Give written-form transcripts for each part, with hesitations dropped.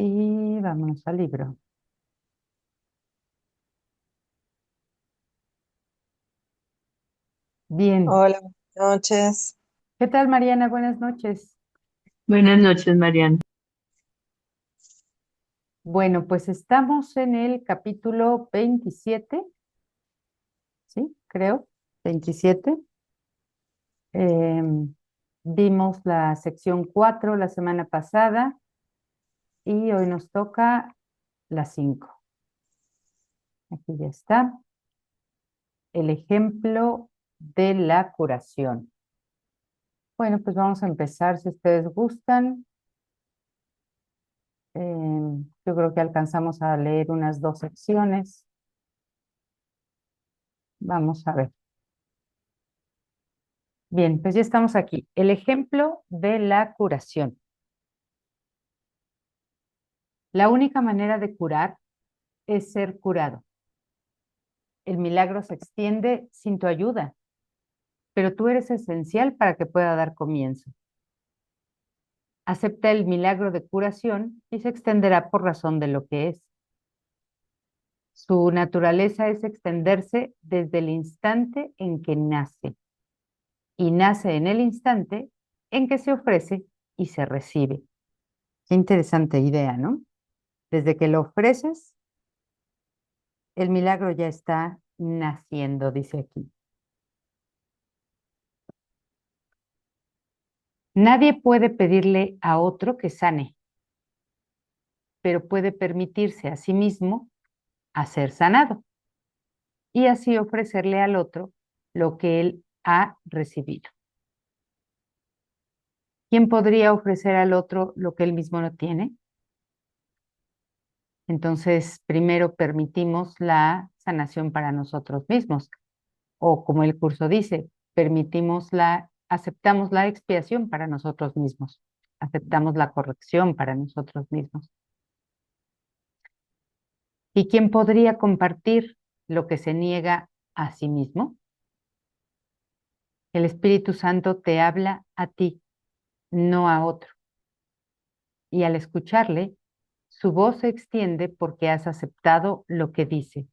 Y vamos al libro. Bien. Hola, buenas noches. ¿Qué tal, Mariana? Buenas noches. Buenas noches, Mariana. Bueno, pues estamos en el capítulo 27, ¿sí? Creo, 27. Vimos la sección 4 la semana pasada y hoy nos toca la 5. Aquí ya está. El ejemplo de la curación. Bueno, pues vamos a empezar si ustedes gustan. Yo creo que alcanzamos a leer unas 2 secciones. Vamos a ver. Bien, pues ya estamos aquí. El ejemplo de la curación. La única manera de curar es ser curado. El milagro se extiende sin tu ayuda, pero tú eres esencial para que pueda dar comienzo. Acepta el milagro de curación y se extenderá por razón de lo que es. Su naturaleza es extenderse desde el instante en que nace y nace en el instante en que se ofrece y se recibe. Qué interesante idea, ¿no? Desde que lo ofreces, el milagro ya está naciendo, dice aquí. Nadie puede pedirle a otro que sane, pero puede permitirse a sí mismo a ser sanado y así ofrecerle al otro lo que él ha recibido. ¿Quién podría ofrecer al otro lo que él mismo no tiene? Entonces, primero permitimos la sanación para nosotros mismos, o como el curso dice, aceptamos la expiación para nosotros mismos, aceptamos la corrección para nosotros mismos. ¿Y quién podría compartir lo que se niega a sí mismo? El Espíritu Santo te habla a ti, no a otro. Y al escucharle, su voz se extiende porque has aceptado lo que dice.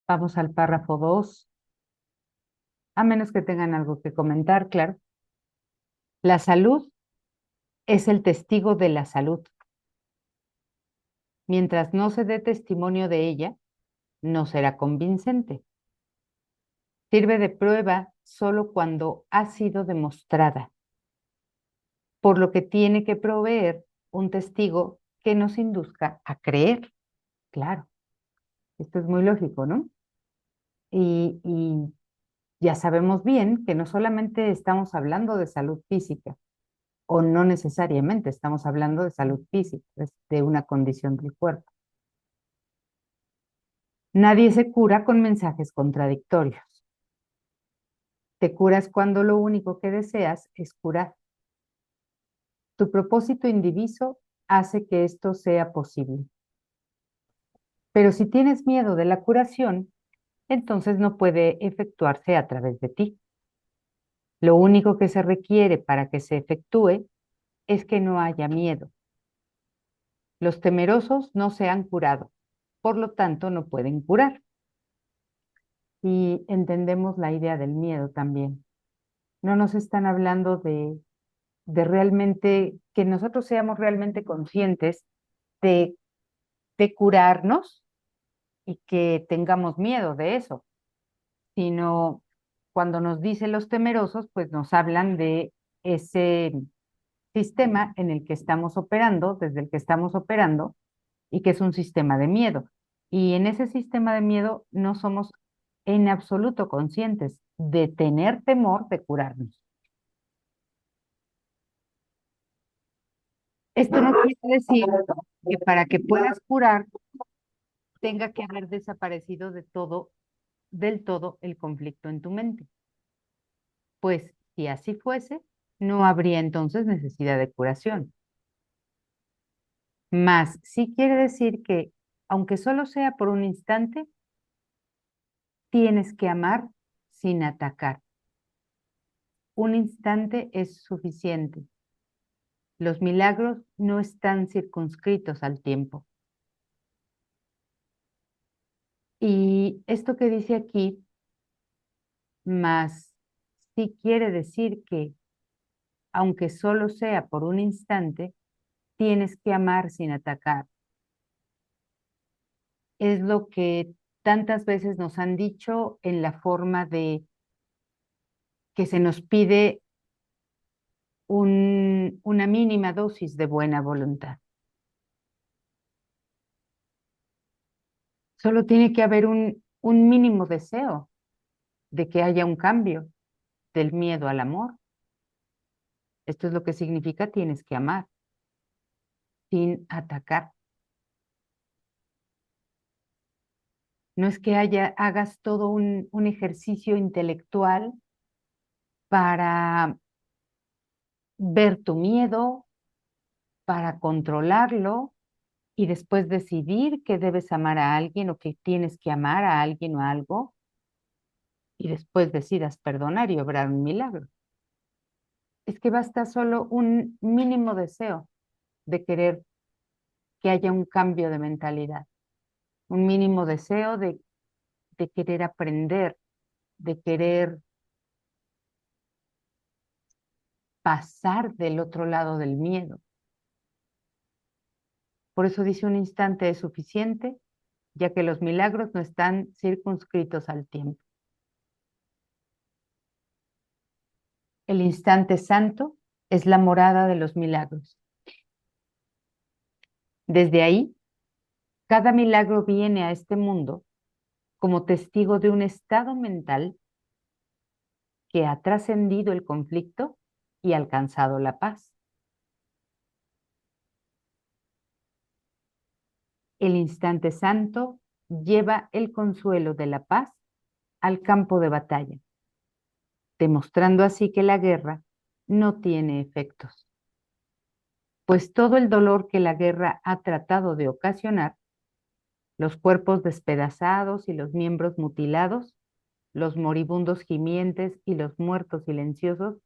Vamos al párrafo 2, a menos que tengan algo que comentar, claro. La salud es el testigo de la salud. Mientras no se dé testimonio de ella, no será convincente. Sirve de prueba solo cuando ha sido demostrada, por lo que tiene que proveer un testigo que nos induzca a creer. Claro, esto es muy lógico, ¿no? Y ya sabemos bien que no solamente estamos hablando de salud física, o no necesariamente estamos hablando de salud física, es de una condición del cuerpo. Nadie se cura con mensajes contradictorios. Te curas cuando lo único que deseas es curar. Tu propósito indiviso hace que esto sea posible. Pero si tienes miedo de la curación, entonces no puede efectuarse a través de ti. Lo único que se requiere para que se efectúe es que no haya miedo. Los temerosos no se han curado, por lo tanto no pueden curar. Y entendemos la idea del miedo también. No nos están hablando de realmente, que nosotros seamos realmente conscientes de, de curarnos y que tengamos miedo de eso, sino cuando nos dicen los temerosos, pues nos hablan de ese sistema en el que estamos operando, desde el que estamos operando, y que es un sistema de miedo. Y en ese sistema de miedo no somos en absoluto conscientes de tener temor de curarnos. Esto no quiere decir que para que puedas curar tenga que haber desaparecido del todo el conflicto en tu mente. Pues si así fuese, no habría entonces necesidad de curación. Mas sí quiere decir que, aunque solo sea por un instante, tienes que amar sin atacar. un instante es suficiente. Los milagros no están circunscritos al tiempo. Y esto que dice aquí, más sí quiere decir que, aunque solo sea por un instante, tienes que amar sin atacar. Es lo que tantas veces nos han dicho en la forma de que se nos pide una mínima dosis de buena voluntad. Solo tiene que haber un mínimo deseo de que haya un cambio del miedo al amor. Esto es lo que significa tienes que amar sin atacar. No es que hagas todo un ejercicio intelectual para ver tu miedo, para controlarlo y después decidir que debes amar a alguien o que tienes que amar a alguien o algo y después decidas perdonar y obrar un milagro. Es que basta solo un mínimo deseo de querer que haya un cambio de mentalidad, un mínimo deseo de querer aprender, de querer pasar del otro lado del miedo. Por eso dice un instante es suficiente, ya que los milagros no están circunscritos al tiempo. El instante santo es la morada de los milagros. Desde ahí, cada milagro viene a este mundo como testigo de un estado mental que ha trascendido el conflicto y alcanzado la paz. El instante santo lleva el consuelo de la paz al campo de batalla, demostrando así que la guerra no tiene efectos, pues todo el dolor que la guerra ha tratado de ocasionar, los cuerpos despedazados y los miembros mutilados, los moribundos gimientes y los muertos silenciosos,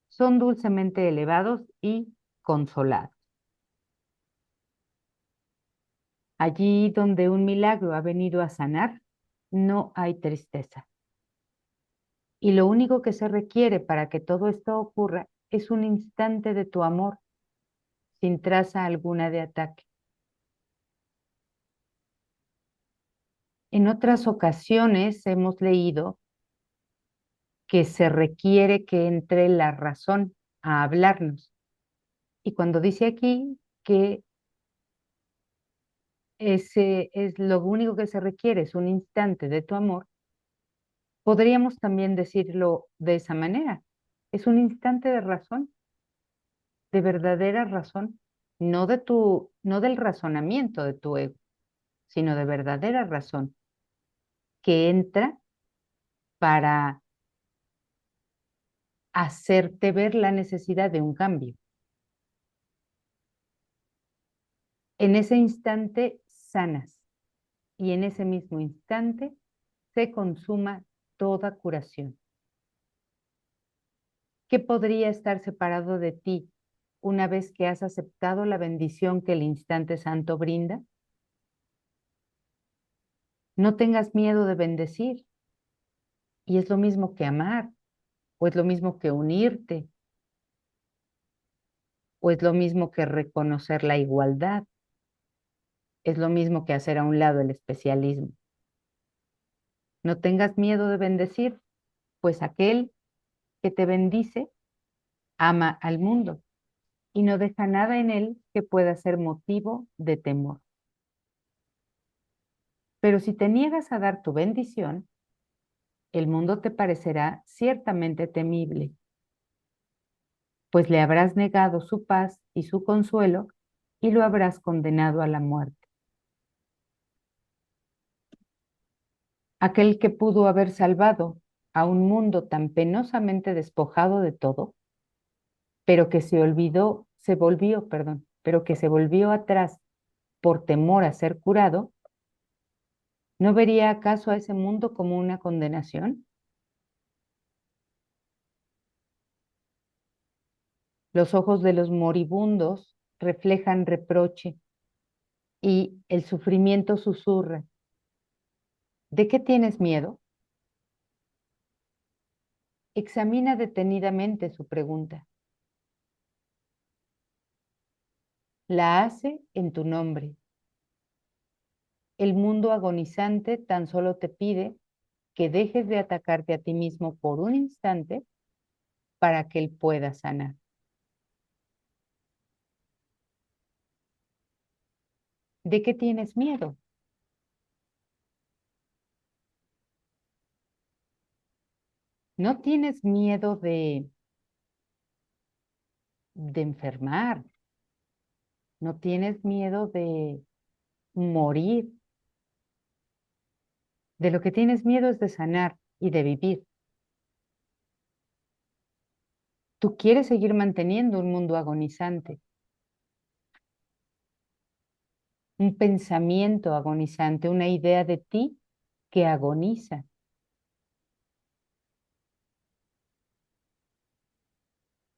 son dulcemente elevados y consolados. Allí donde un milagro ha venido a sanar, no hay tristeza. Y lo único que se requiere para que todo esto ocurra es un instante de tu amor, sin traza alguna de ataque. En otras ocasiones hemos leído que se requiere que entre la razón a hablarnos. Y cuando dice aquí que ese es lo único que se requiere, es un instante de tu amor, podríamos también decirlo de esa manera. Es un instante de razón, de verdadera razón, no del razonamiento de tu ego, sino de verdadera razón, que entra para hacerte ver la necesidad de un cambio. En ese instante sanas y en ese mismo instante se consuma toda curación. ¿Qué podría estar separado de ti una vez que has aceptado la bendición que el instante santo brinda? No tengas miedo de bendecir. Y es lo mismo que amar, o es lo mismo que unirte, o es lo mismo que reconocer la igualdad, es lo mismo que hacer a un lado el especialismo. No tengas miedo de bendecir, pues aquel que te bendice ama al mundo y no deja nada en él que pueda ser motivo de temor. Pero si te niegas a dar tu bendición, el mundo te parecerá ciertamente temible, pues le habrás negado su paz y su consuelo y lo habrás condenado a la muerte. Aquel que pudo haber salvado a un mundo tan penosamente despojado de todo, pero que pero que se volvió atrás por temor a ser curado, ¿no vería acaso a ese mundo como una condenación? Los ojos de los moribundos reflejan reproche y el sufrimiento susurra. ¿De qué tienes miedo? Examina detenidamente su pregunta. La hace en tu nombre. El mundo agonizante tan solo te pide que dejes de atacarte a ti mismo por un instante para que él pueda sanar. ¿De qué tienes miedo? ¿No tienes miedo de enfermar? ¿No tienes miedo de morir? De lo que tienes miedo es de sanar y de vivir. Tú quieres seguir manteniendo un mundo agonizante, un pensamiento agonizante, una idea de ti que agoniza.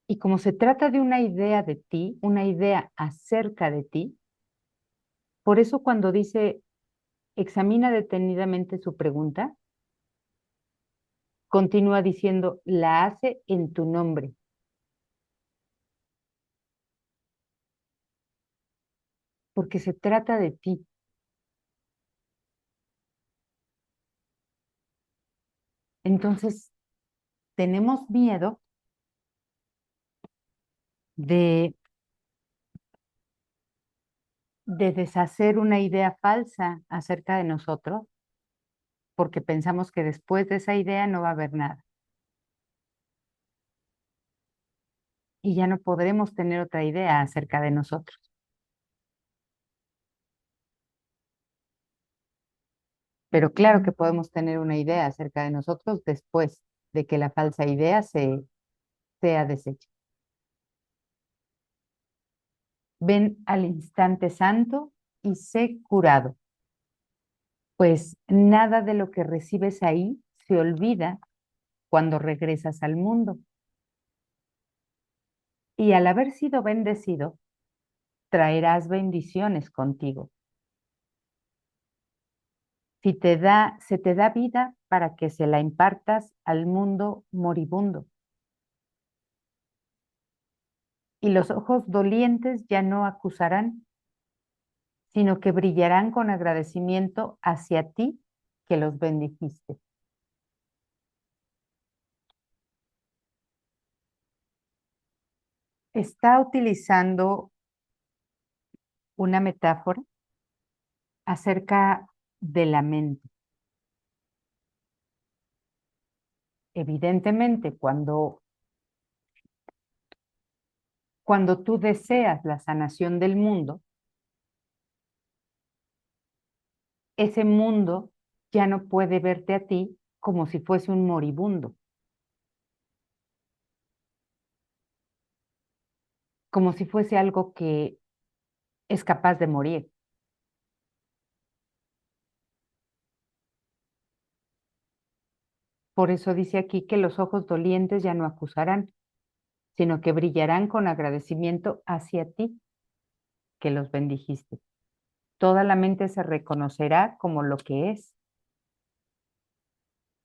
Y como se trata de una idea de ti, una idea acerca de ti, por eso cuando dice examina detenidamente su pregunta, continúa diciendo la hace en tu nombre, porque se trata de ti. Entonces, tenemos miedo de, de deshacer una idea falsa acerca de nosotros, porque pensamos que después de esa idea no va a haber nada. Y ya no podremos tener otra idea acerca de nosotros. Pero claro que podemos tener una idea acerca de nosotros después de que la falsa idea sea deshecha. Ven al instante santo y sé curado, pues nada de lo que recibes ahí se olvida cuando regresas al mundo. Y al haber sido bendecido, traerás bendiciones contigo. Se te da vida para que se la impartas al mundo moribundo. Y los ojos dolientes ya no acusarán, sino que brillarán con agradecimiento hacia ti que los bendijiste. Está utilizando una metáfora acerca de la mente. Evidentemente, cuando tú deseas la sanación del mundo, ese mundo ya no puede verte a ti como si fuese un moribundo, como si fuese algo que es capaz de morir. Por eso dice aquí que los ojos dolientes ya no acusarán, sino que brillarán con agradecimiento hacia ti que los bendijiste. Toda la mente se reconocerá como lo que es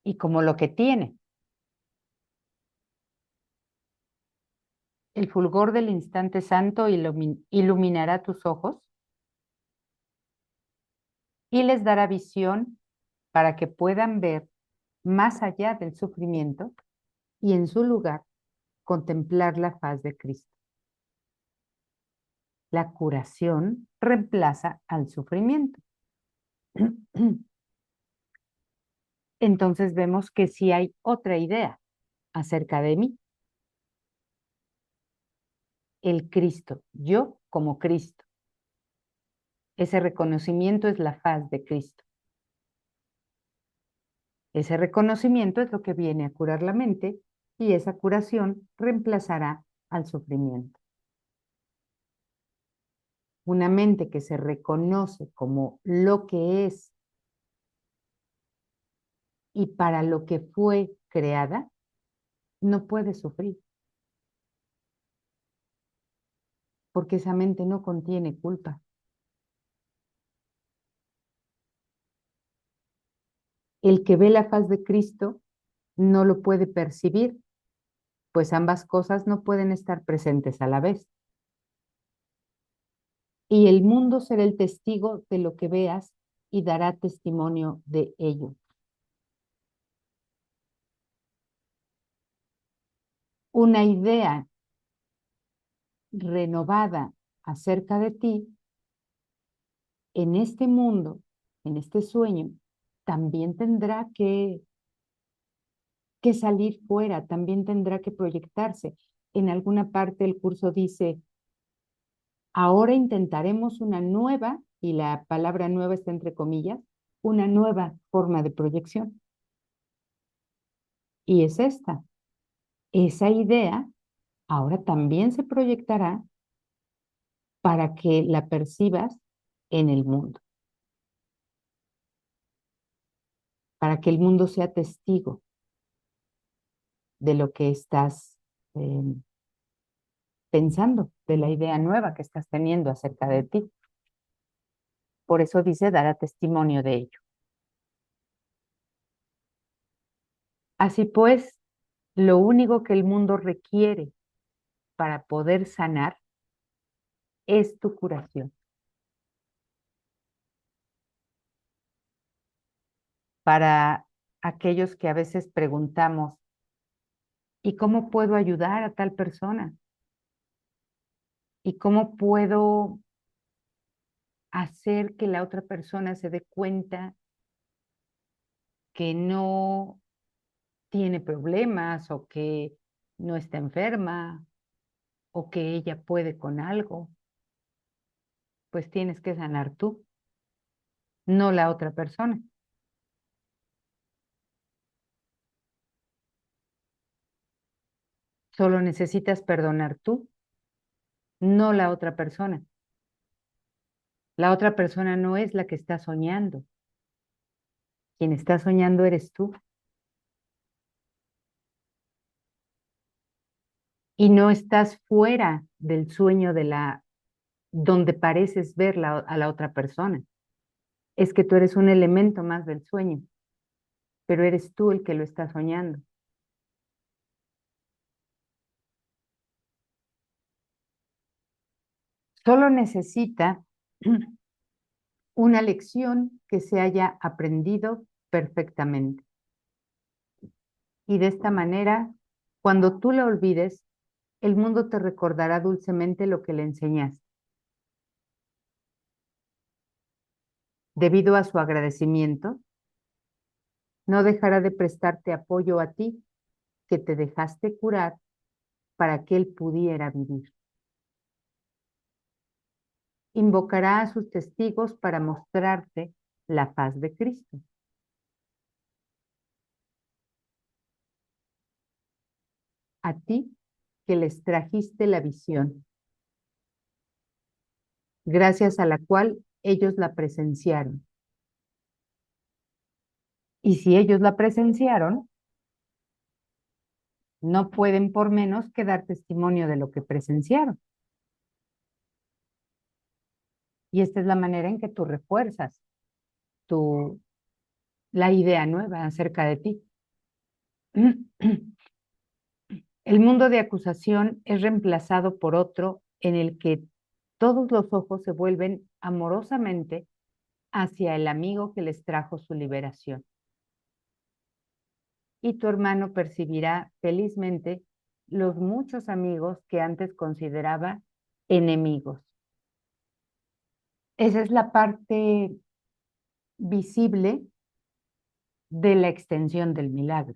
y como lo que tiene. El fulgor del instante santo iluminará tus ojos y les dará visión para que puedan ver más allá del sufrimiento y en su lugar contemplar la faz de Cristo. La curación reemplaza al sufrimiento. Entonces vemos que sí hay otra idea acerca de mí. El Cristo, yo como Cristo. Ese reconocimiento es la faz de Cristo. Ese reconocimiento es lo que viene a curar la mente y esa curación reemplazará al sufrimiento. Una mente que se reconoce como lo que es y para lo que fue creada, no puede sufrir. porque esa mente no contiene culpa. El que ve la faz de Cristo no lo puede percibir, pues ambas cosas no pueden estar presentes a la vez. Y el mundo será el testigo de lo que veas y dará testimonio de ello. Una idea renovada acerca de ti en este mundo, en este sueño, también tendrá que salir fuera, también tendrá que proyectarse. En alguna parte el curso dice, ahora intentaremos una nueva, y la palabra nueva está entre comillas, una nueva forma de proyección. Y es esta. Esa idea ahora también se proyectará para que la percibas en el mundo, para que el mundo sea testigo de lo que estás pensando, de la idea nueva que estás teniendo acerca de ti. Por eso dice, dará testimonio de ello. Así pues, lo único que el mundo requiere para poder sanar es tu curación. Para aquellos que a veces preguntamos, ¿y cómo puedo ayudar a tal persona? ¿Y cómo puedo hacer que la otra persona se dé cuenta que no tiene problemas o que no está enferma o que ella puede con algo? Pues tienes que sanar tú, no la otra persona. Solo necesitas perdonar tú, no la otra persona. La otra persona no es la que está soñando. Quien está soñando eres tú. Y no estás fuera del sueño de donde pareces ver a la otra persona. Es que tú eres un elemento más del sueño, pero eres tú el que lo está soñando. Solo necesita una lección que se haya aprendido perfectamente. Y de esta manera, cuando tú la olvides, el mundo te recordará dulcemente lo que le enseñaste. Debido a su agradecimiento, no dejará de prestarte apoyo a ti, que te dejaste curar para que él pudiera vivir. Invocará a sus testigos para mostrarte la paz de Cristo. A ti que les trajiste la visión, gracias a la cual ellos la presenciaron. Y si ellos la presenciaron, no pueden por menos que dar testimonio de lo que presenciaron. Y esta es la manera en que tú refuerzas la idea nueva acerca de ti. El mundo de acusación es reemplazado por otro en el que todos los ojos se vuelven amorosamente hacia el amigo que les trajo su liberación. Y tu hermano percibirá felizmente los muchos amigos que antes consideraba enemigos. Esa es la parte visible de la extensión del milagro.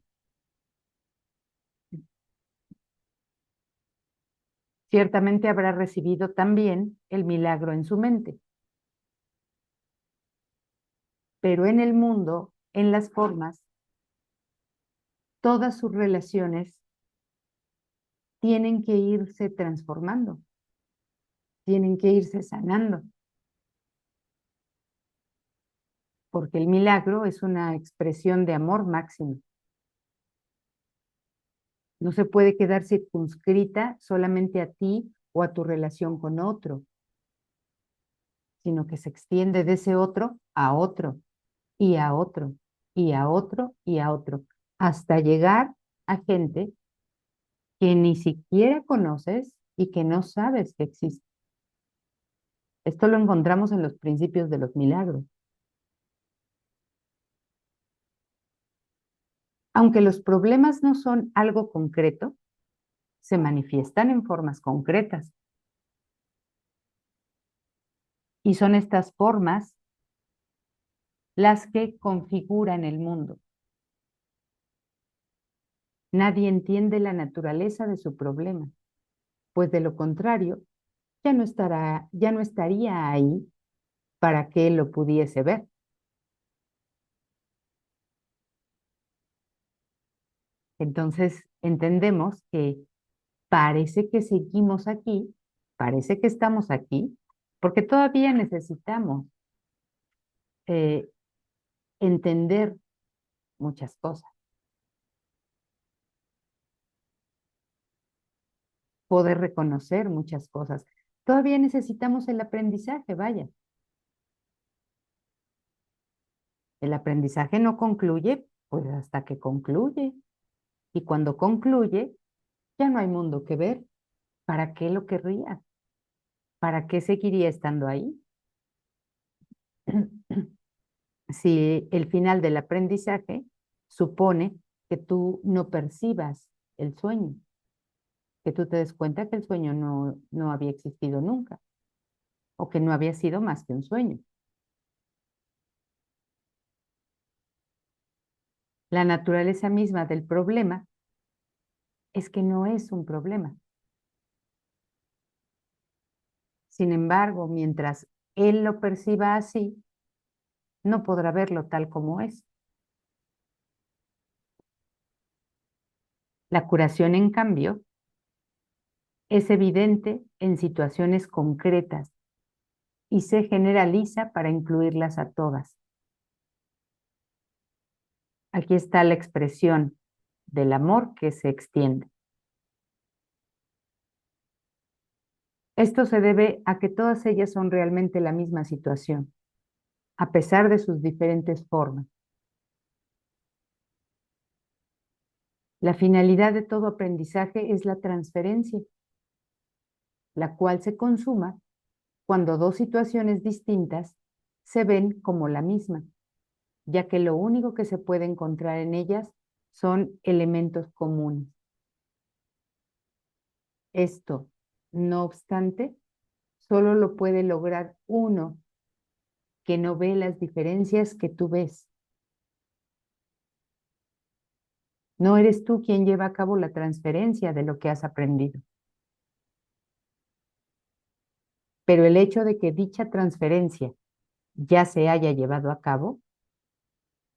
Ciertamente habrá recibido también el milagro en su mente, pero en el mundo, en las formas, todas sus relaciones tienen que irse transformando, tienen que irse sanando, porque el milagro es una expresión de amor máximo. No se puede quedar circunscrita solamente a ti o a tu relación con otro, sino que se extiende de ese otro a otro, y a otro, y a otro, y a otro, hasta llegar a gente que ni siquiera conoces y que no sabes que existe. Esto lo encontramos en los principios de los milagros. Aunque los problemas no son algo concreto, se manifiestan en formas concretas. Y son estas formas las que configuran el mundo. Nadie entiende la naturaleza de su problema, pues de lo contrario, ya no estaría ahí para que él lo pudiese ver. Entonces entendemos que parece que seguimos aquí, parece que estamos aquí, porque todavía necesitamos eh, entender muchas cosas, poder reconocer muchas cosas. Todavía necesitamos el aprendizaje, vaya. El aprendizaje no concluye, pues hasta que concluye. Y cuando concluye, ya no hay mundo que ver. ¿Para qué lo querría? ¿Para qué seguiría estando ahí? Si el final del aprendizaje supone que tú no percibas el sueño, que tú te des cuenta que el sueño no había existido nunca o que no había sido más que un sueño. La naturaleza misma del problema es que no es un problema. Sin embargo, mientras él lo perciba así, no podrá verlo tal como es. La curación, en cambio, es evidente en situaciones concretas y se generaliza para incluirlas a todas. Aquí está la expresión del amor que se extiende. Esto se debe a que todas ellas son realmente la misma situación, a pesar de sus diferentes formas. La finalidad de todo aprendizaje es la transferencia, la cual se consuma cuando dos situaciones distintas se ven como la misma, ya que lo único que se puede encontrar en ellas son elementos comunes. Esto, no obstante, solo lo puede lograr uno que no ve las diferencias que tú ves. No eres tú quien lleva a cabo la transferencia de lo que has aprendido. Pero el hecho de que dicha transferencia ya se haya llevado a cabo,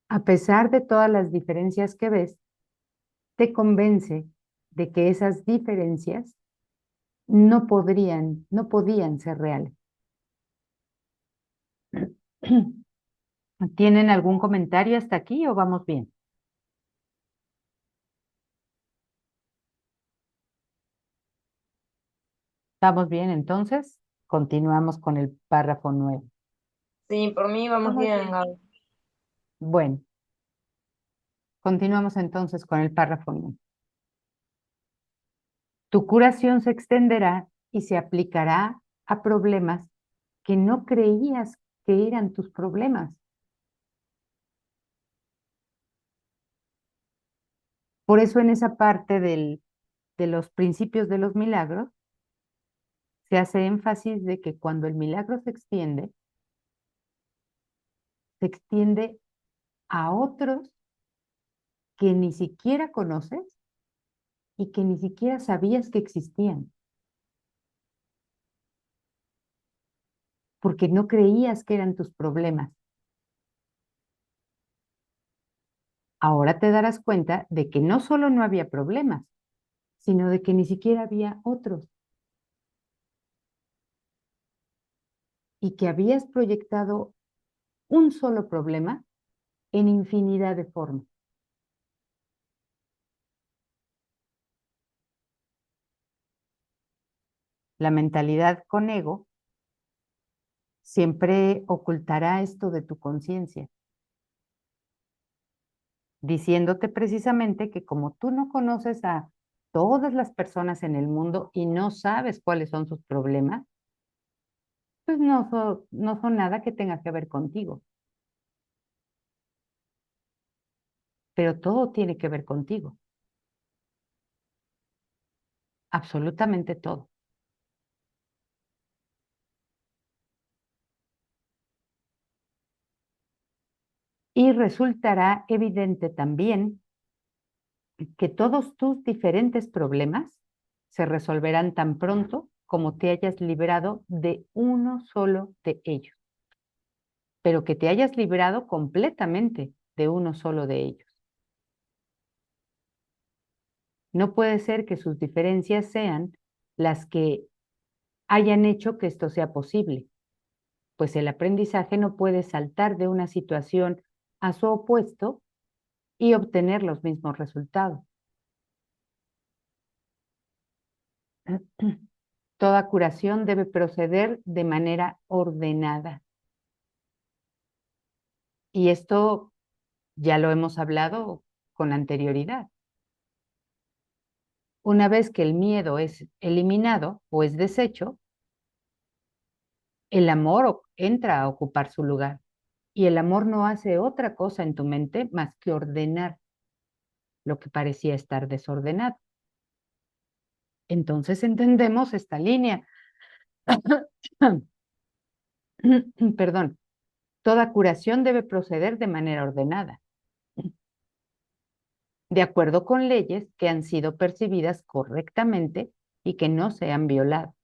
a pesar de todas las diferencias que ves, te convence de que esas diferencias no podían ser reales. ¿Tienen algún comentario hasta aquí o vamos bien? ¿Estamos bien entonces? Continuamos con el párrafo 9. Sí, por mí vamos bien, Gaby. Bueno, continuamos entonces con el párrafo 9. Tu curación se extenderá y se aplicará a problemas que no creías que eran tus problemas. Por eso en esa parte de los principios de los milagros se hace énfasis de que cuando el milagro se extiende a otros que ni siquiera conoces y que ni siquiera sabías que existían, porque no creías que eran tus problemas. Ahora te darás cuenta de que no solo no había problemas, sino de que ni siquiera había otros y que habías proyectado un solo problema en infinidad de formas. La mentalidad con ego siempre ocultará esto de tu conciencia, diciéndote precisamente que como tú no conoces a todas las personas en el mundo y no sabes cuáles son sus problemas, pues no son nada que tenga que ver contigo. Pero todo tiene que ver contigo, absolutamente todo. Y resultará evidente también que todos tus diferentes problemas se resolverán tan pronto como te hayas librado de uno solo de ellos, pero que te hayas librado completamente de uno solo de ellos. No puede ser que sus diferencias sean las que hayan hecho que esto sea posible, pues el aprendizaje no puede saltar de una situación a su opuesto y obtener los mismos resultados. Toda curación debe proceder de manera ordenada. Y esto ya lo hemos hablado con anterioridad. Una vez que el miedo es eliminado o es deshecho, el amor entra a ocupar su lugar. Y el amor no hace otra cosa en tu mente más que ordenar lo que parecía estar desordenado. Entonces entendemos esta línea. Perdón. Toda curación debe proceder de manera ordenada, de acuerdo con leyes que han sido percibidas correctamente y que no se han violado.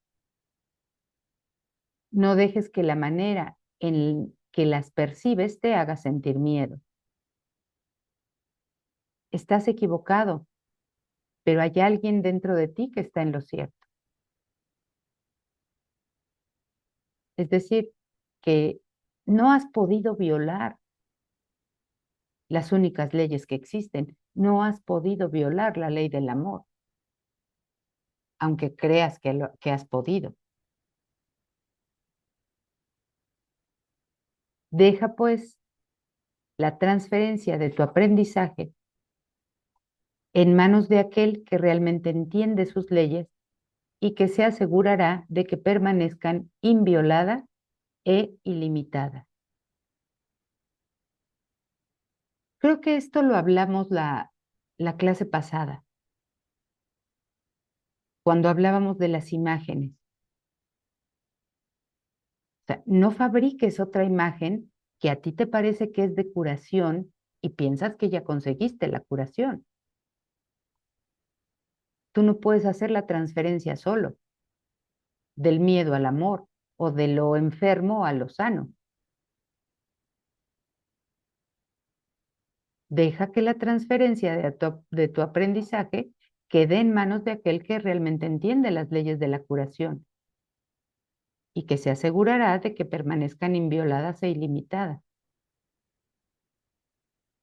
No dejes que la manera en que las percibes te haga sentir miedo. Estás equivocado, pero hay alguien dentro de ti que está en lo cierto. Es decir, que no has podido violar las únicas leyes que existen. No has podido violar la ley del amor, aunque creas que has podido. Deja pues la transferencia de tu aprendizaje en manos de aquel que realmente entiende sus leyes y que se asegurará de que permanezcan invioladas e ilimitadas. Creo que esto lo hablamos la clase pasada, cuando hablábamos de las imágenes. O sea, no fabriques otra imagen que a ti te parece que es de curación y piensas que ya conseguiste la curación. Tú no puedes hacer la transferencia solo, del miedo al amor o de lo enfermo a lo sano. Deja que la transferencia de tu aprendizaje quede en manos de aquel que realmente entiende las leyes de la curación y que se asegurará de que permanezcan invioladas e ilimitadas.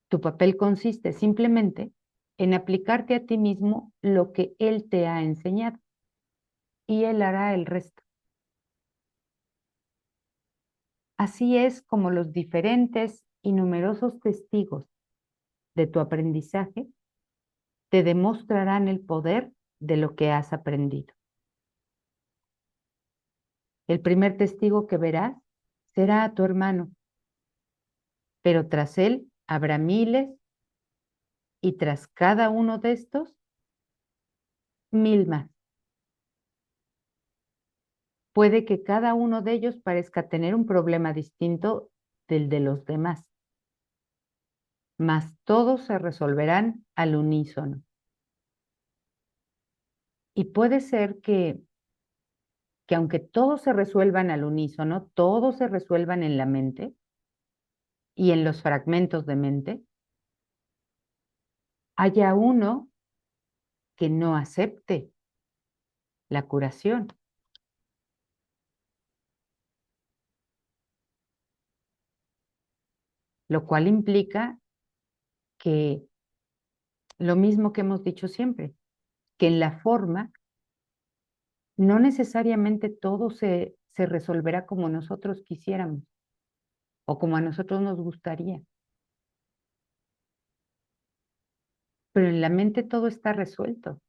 Tu papel consiste simplemente en aplicarte a ti mismo lo que él te ha enseñado y él hará el resto. Así es como los diferentes y numerosos testigos de tu aprendizaje te demostrarán el poder de lo que has aprendido. El primer testigo que verás será a tu hermano, pero tras él habrá miles y tras cada uno de estos, 1000 más. Puede que cada uno de ellos parezca tener un problema distinto del de los demás, mas todos se resolverán al unísono. Y puede ser que aunque todos se resuelvan al unísono, todos se resuelvan en la mente y en los fragmentos de mente, haya uno que no acepte la curación. Lo cual implica que lo mismo que hemos dicho siempre, que en la forma no necesariamente todo se resolverá como nosotros quisiéramos o como a nosotros nos gustaría. Pero en la mente todo está resuelto.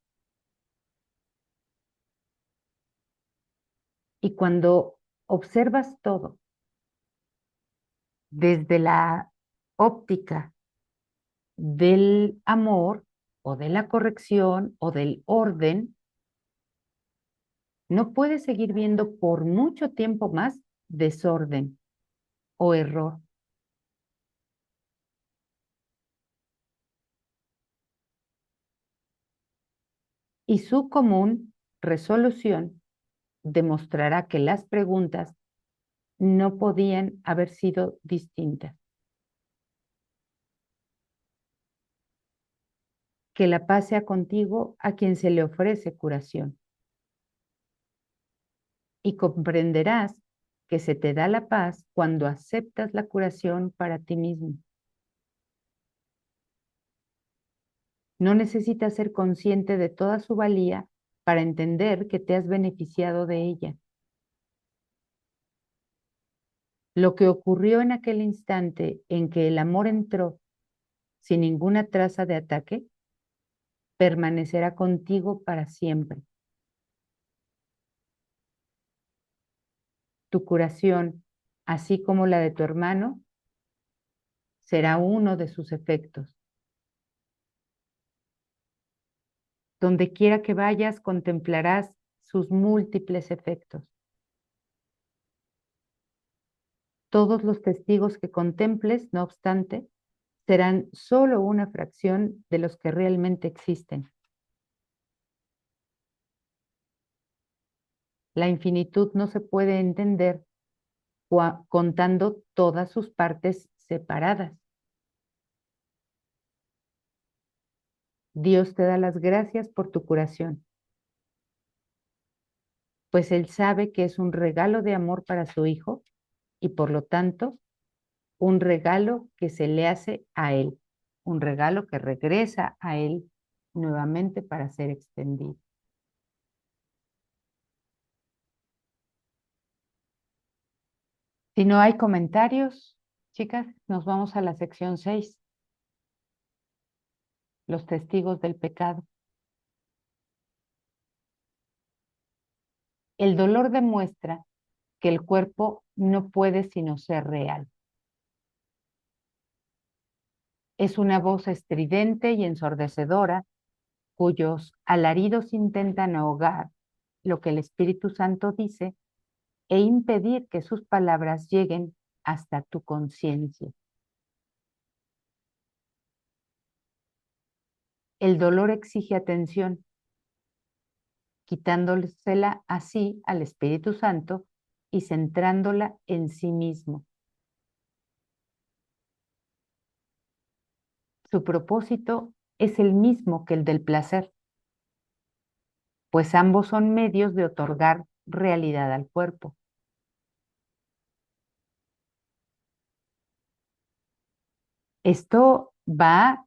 Y cuando observas todo desde la óptica del amor o de la corrección o del orden, no puedes seguir viendo por mucho tiempo más desorden o error. Y su común resolución demostrará que las preguntas no podían haber sido distintas. Que la paz sea contigo a quien se le ofrece curación. Y comprenderás que se te da la paz cuando aceptas la curación para ti mismo. No necesitas ser consciente de toda su valía para entender que te has beneficiado de ella. Lo que ocurrió en aquel instante en que el amor entró sin ninguna traza de ataque, permanecerá contigo para siempre. Tu curación, así como la de tu hermano, será uno de sus efectos. Donde quiera que vayas, contemplarás sus múltiples efectos. Todos los testigos que contemples, no obstante, serán solo una fracción de los que realmente existen. La infinitud no se puede entender contando todas sus partes separadas. Dios te da las gracias por tu curación, pues Él sabe que es un regalo de amor para su Hijo y por lo tanto un regalo que se le hace a Él, un regalo que regresa a Él nuevamente para ser extendido. Si no hay comentarios, chicas, nos vamos a la sección 6, los testigos del pecado. El dolor demuestra que el cuerpo no puede sino ser real. Es una voz estridente y ensordecedora cuyos alaridos intentan ahogar lo que el Espíritu Santo dice e impedir que sus palabras lleguen hasta tu conciencia. El dolor exige atención, quitándosela así al Espíritu Santo y centrándola en sí mismo. Su propósito es el mismo que el del placer, pues ambos son medios de otorgar realidad al cuerpo. Esto va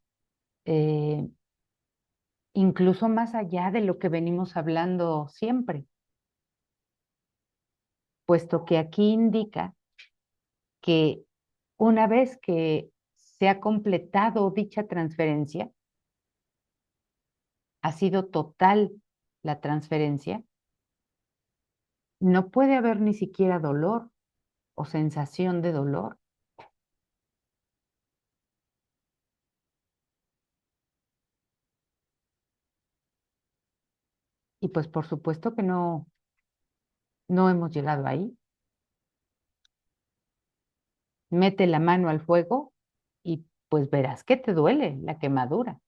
incluso más allá de lo que venimos hablando siempre, puesto que aquí indica que una vez que se ha completado dicha transferencia, ha sido total la transferencia, no puede haber ni siquiera dolor o sensación de dolor. Y pues por supuesto que no hemos llegado ahí. Mete la mano al fuego y pues verás que te duele la quemadura.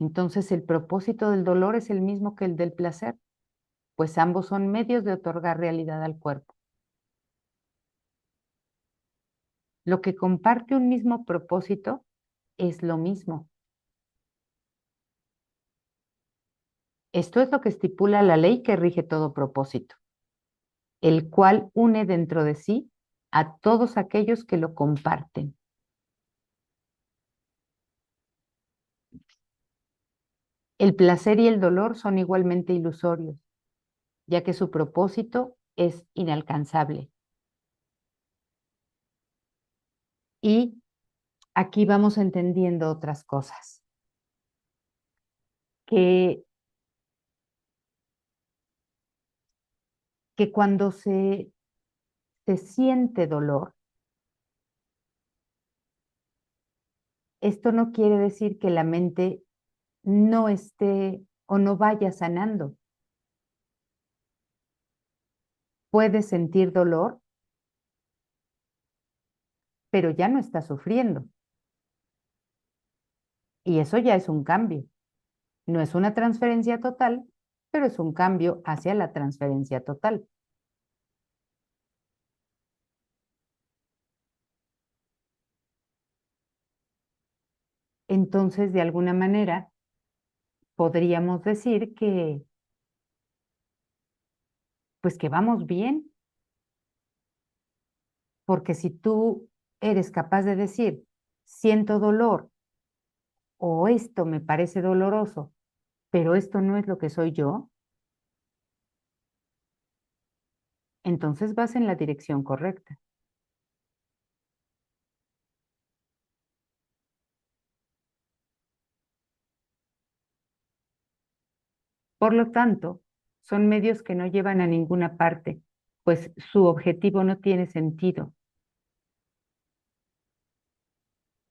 Entonces el propósito del dolor es el mismo que el del placer, pues ambos son medios de otorgar realidad al cuerpo. Lo que comparte un mismo propósito es lo mismo. Esto es lo que estipula la ley que rige todo propósito, el cual une dentro de sí a todos aquellos que lo comparten. El placer y el dolor son igualmente ilusorios, ya que su propósito es inalcanzable. Y aquí vamos entendiendo otras cosas. Que cuando se siente dolor, esto no quiere decir que la mente no esté o no vaya sanando. Puede sentir dolor, pero ya no está sufriendo. Y eso ya es un cambio. No es una transferencia total, pero es un cambio hacia la transferencia total. Entonces, de alguna manera, podríamos decir que, pues que vamos bien, porque si tú eres capaz de decir, siento dolor o esto me parece doloroso, pero esto no es lo que soy yo, entonces vas en la dirección correcta. Por lo tanto, son medios que no llevan a ninguna parte, pues su objetivo no tiene sentido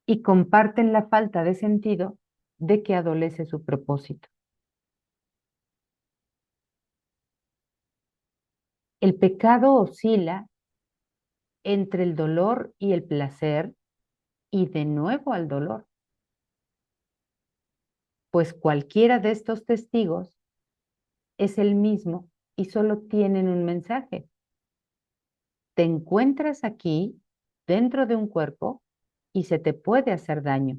y comparten la falta de sentido de que adolece su propósito. El pecado oscila entre el dolor y el placer y de nuevo al dolor, pues cualquiera de estos testigos es el mismo y solo tienen un mensaje. Te encuentras aquí, dentro de un cuerpo, y se te puede hacer daño.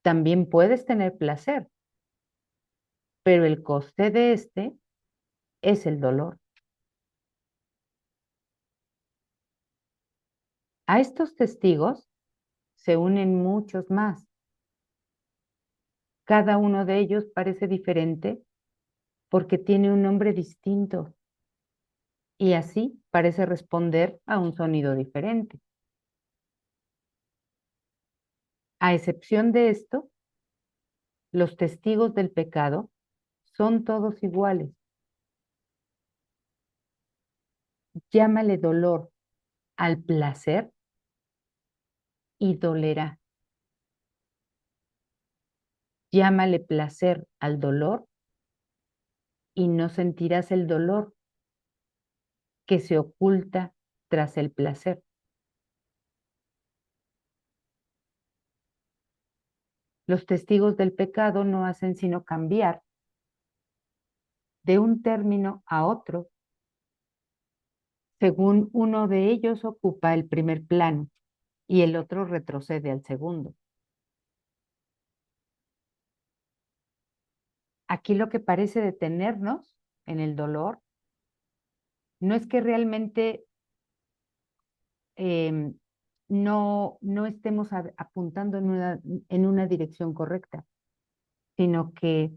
También puedes tener placer, pero el coste de este es el dolor. A estos testigos se unen muchos más. Cada uno de ellos parece diferente porque tiene un nombre distinto y así parece responder a un sonido diferente. A excepción de esto, los testigos del pecado son todos iguales. Llámale dolor al placer y dolerá. Llámale placer al dolor y no sentirás el dolor que se oculta tras el placer. Los testigos del pecado no hacen sino cambiar de un término a otro según uno de ellos ocupa el primer plano y el otro retrocede al segundo. Aquí lo que parece detenernos en el dolor no es que realmente no estemos apuntando en una dirección correcta, sino que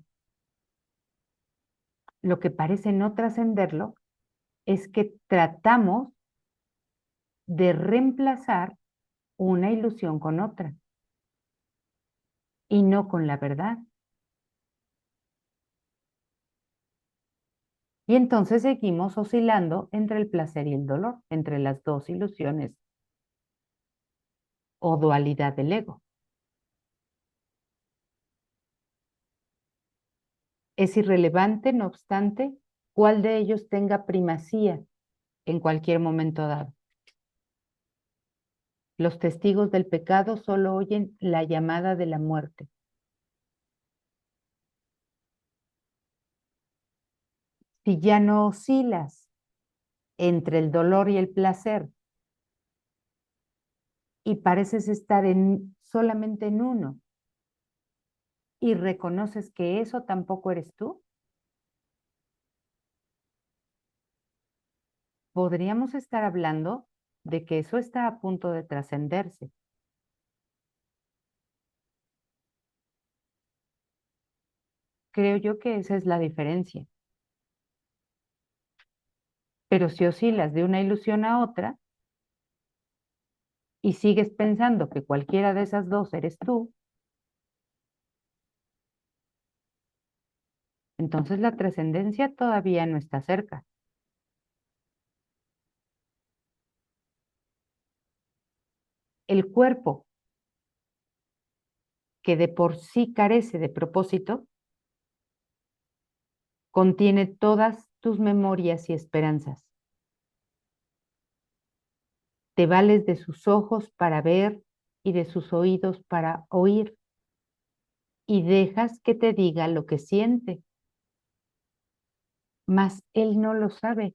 lo que parece no trascenderlo es que tratamos de reemplazar una ilusión con otra y no con la verdad. Y entonces seguimos oscilando entre el placer y el dolor, entre las dos ilusiones o dualidad del ego. Es irrelevante, no obstante, cuál de ellos tenga primacía en cualquier momento dado. Los testigos del pecado solo oyen la llamada de la muerte. Si ya no oscilas entre el dolor y el placer y pareces estar solamente en uno y reconoces que eso tampoco eres tú, podríamos estar hablando de que eso está a punto de trascenderse. creo yo que esa es la diferencia. Pero si oscilas de una ilusión a otra y sigues pensando que cualquiera de esas dos eres tú, entonces la trascendencia todavía no está cerca. El cuerpo, que de por sí carece de propósito, contiene todas tus memorias y esperanzas. Te vales de sus ojos para ver y de sus oídos para oír, y dejas que te diga lo que siente, mas él no lo sabe.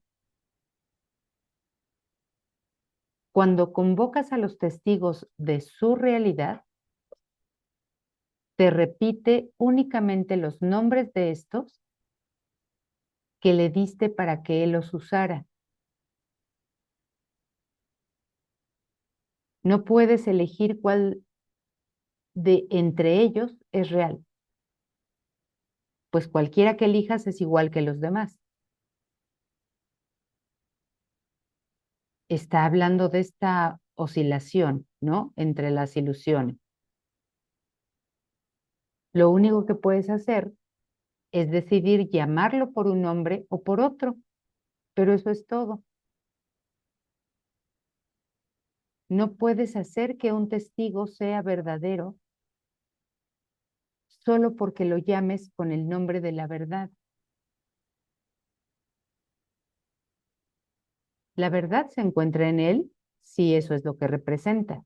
Cuando convocas a los testigos de su realidad, te repite únicamente los nombres de estos que le diste para que él los usara. No puedes elegir cuál de entre ellos es real, pues cualquiera que elijas es igual que los demás. Está hablando de esta oscilación, ¿no? Entre las ilusiones. Lo único que puedes hacer es decidir llamarlo por un nombre o por otro, pero eso es todo. No puedes hacer que un testigo sea verdadero solo porque lo llames con el nombre de la verdad. La verdad se encuentra en él si eso es lo que representa.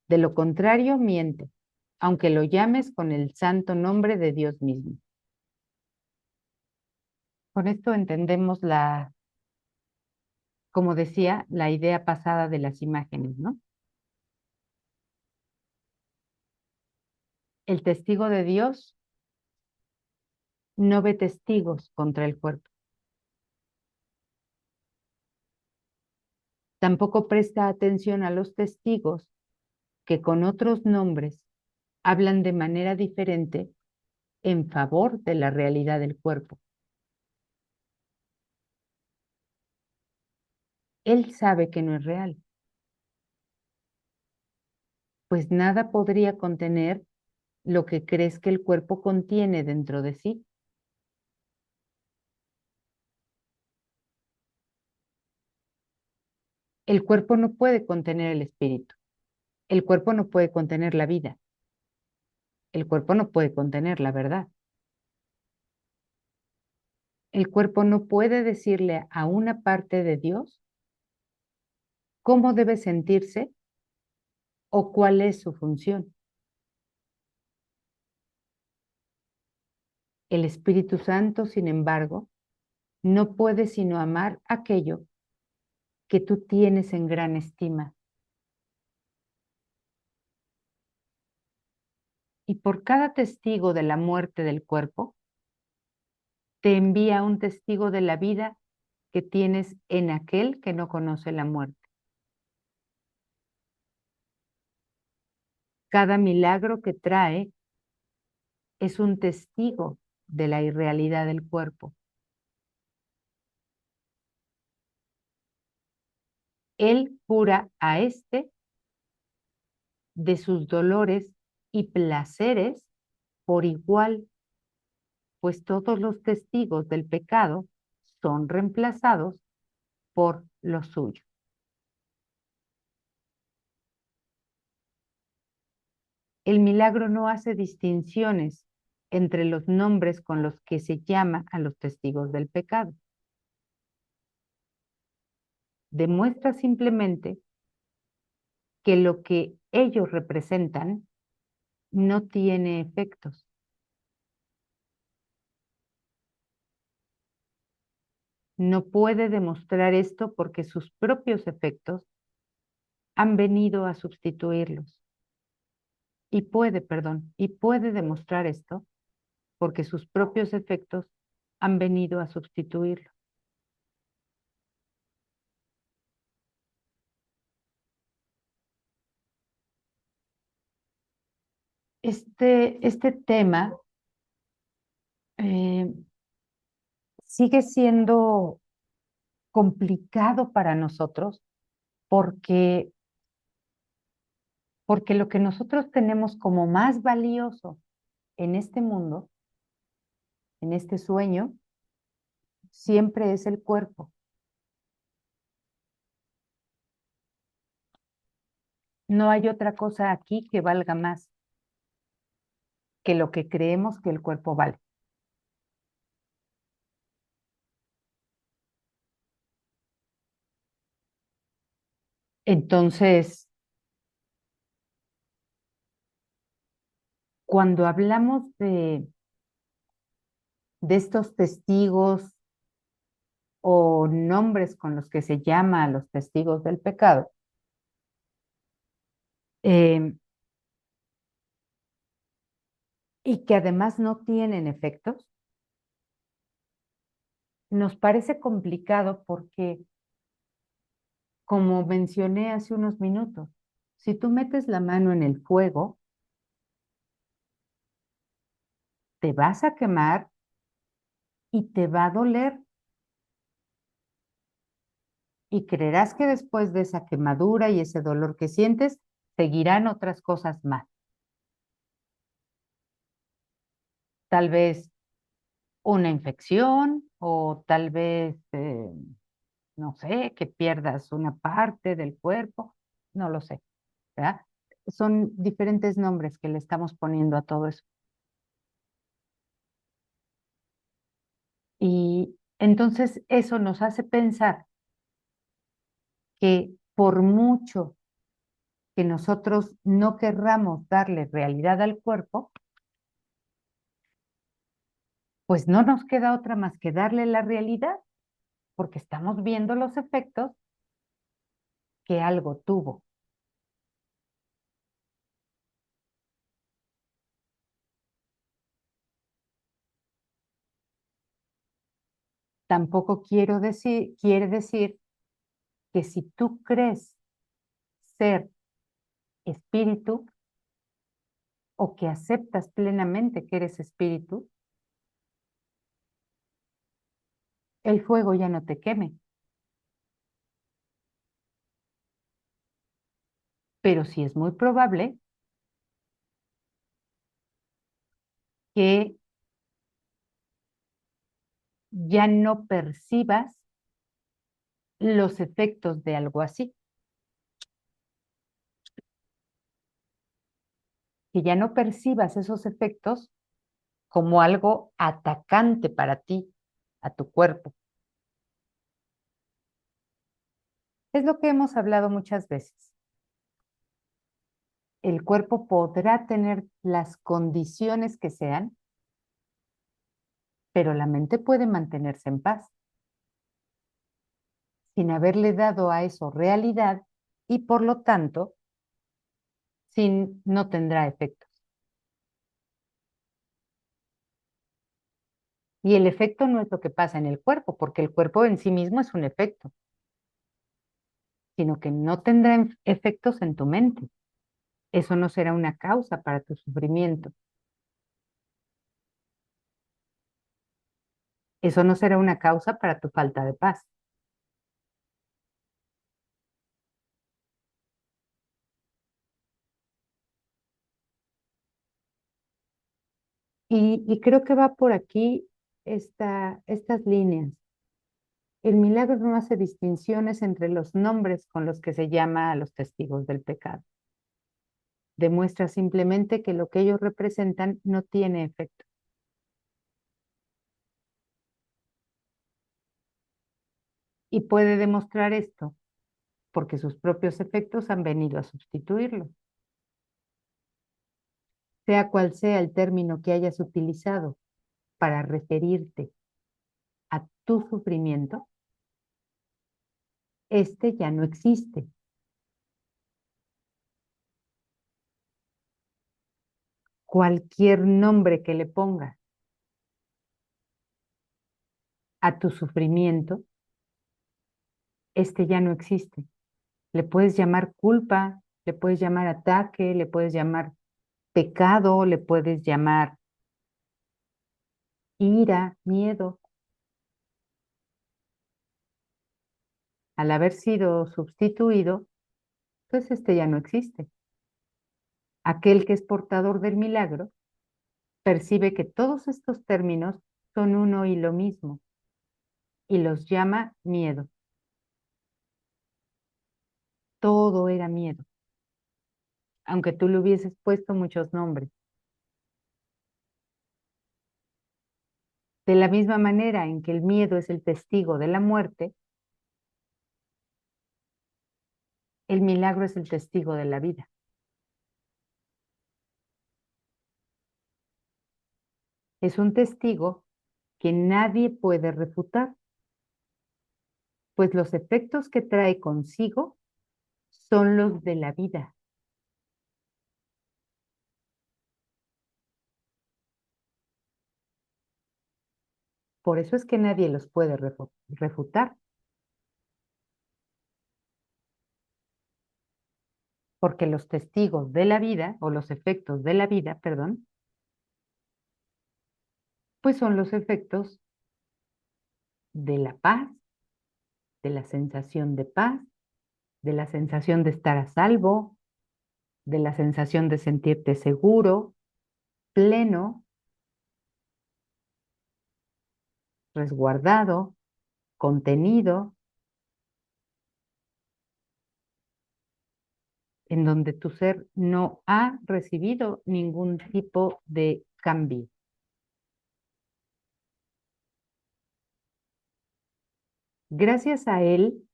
De lo contrario, miente, aunque lo llames con el santo nombre de Dios mismo. Con esto entendemos como decía, la idea pasada de las imágenes, ¿no? El testigo de Dios no ve testigos contra el cuerpo. Tampoco presta atención a los testigos que con otros nombres hablan de manera diferente en favor de la realidad del cuerpo. Él sabe que no es real, pues nada podría contener lo que crees que el cuerpo contiene dentro de sí. El cuerpo no puede contener el espíritu. El cuerpo no puede contener la vida. El cuerpo no puede contener la verdad. El cuerpo no puede decirle a una parte de Dios cómo debe sentirse o cuál es su función. El Espíritu Santo, sin embargo, no puede sino amar aquello que tú tienes en gran estima. Y por cada testigo de la muerte del cuerpo, te envía un testigo de la vida que tienes en aquel que no conoce la muerte. Cada milagro que trae es un testigo de la irrealidad del cuerpo. Él cura a éste de sus dolores y placeres por igual, pues todos los testigos del pecado son reemplazados por lo suyo. El milagro no hace distinciones entre los nombres con los que se llama a los testigos del pecado. Demuestra simplemente que lo que ellos representan no tiene efectos. No puede demostrar esto porque sus propios efectos han venido a sustituirlos. Y puede demostrar esto porque sus propios efectos han venido a sustituirlo. Este tema sigue siendo complicado para nosotros porque, porque lo que nosotros tenemos como más valioso en este mundo, en este sueño, siempre es el cuerpo. No hay otra cosa aquí que valga más que lo que creemos que el cuerpo vale. Entonces, cuando hablamos de estos testigos o nombres con los que se llama a los testigos del pecado, eh, y que además no tienen efectos, nos parece complicado porque, como mencioné hace unos minutos, si tú metes la mano en el fuego, te vas a quemar y te va a doler. Y creerás que después de esa quemadura y ese dolor que sientes, seguirán otras cosas más. Tal vez una infección o tal vez, no sé, que pierdas una parte del cuerpo, no lo sé, ¿verdad? Son diferentes nombres que le estamos poniendo a todo eso. Y entonces eso nos hace pensar que por mucho que nosotros no querramos darle realidad al cuerpo, pues no nos queda otra más que darle la realidad, porque estamos viendo los efectos que algo tuvo. Tampoco quiere decir que si tú crees ser espíritu o que aceptas plenamente que eres espíritu, el fuego ya no te queme. Pero sí es muy probable que ya no percibas los efectos de algo así, que ya no percibas esos efectos como algo atacante para ti, a tu cuerpo. Es lo que hemos hablado muchas veces. El cuerpo podrá tener las condiciones que sean, pero la mente puede mantenerse en paz, sin haberle dado a eso realidad y por lo tanto, no tendrá efectos. Y el efecto no es lo que pasa en el cuerpo, porque el cuerpo en sí mismo es un efecto, sino que no tendrá efectos en tu mente. Eso no será una causa para tu sufrimiento. Eso no será una causa para tu falta de paz. Y creo que va por aquí estas líneas. El milagro no hace distinciones entre los nombres con los que se llama a los testigos del pecado. Demuestra simplemente que lo que ellos representan no tiene efecto. Y puede demostrar esto porque sus propios efectos han venido a sustituirlo. Sea cual sea el término que hayas utilizado para referirte a tu sufrimiento, este ya no existe. Cualquier nombre que le pongas a tu sufrimiento, este ya no existe. Le puedes llamar culpa, le puedes llamar ataque, le puedes llamar pecado, le puedes llamar ira, miedo, Al haber sido sustituido, pues este ya no existe. Aquel que es portador del milagro percibe que todos estos términos son uno y lo mismo y los llama miedo. Todo era miedo, aunque tú le hubieses puesto muchos nombres. De la misma manera en que el miedo es el testigo de la muerte, el milagro es el testigo de la vida. Es un testigo que nadie puede refutar, pues los efectos que trae consigo son los de la vida. Por eso es que nadie los puede refutar, porque los testigos de la vida, o los efectos de la vida, perdón, pues son los efectos de la paz, de la sensación de paz, de la sensación de estar a salvo, de la sensación de sentirte seguro, pleno, resguardado, contenido, en donde tu ser no ha recibido ningún tipo de cambio. Gracias a él,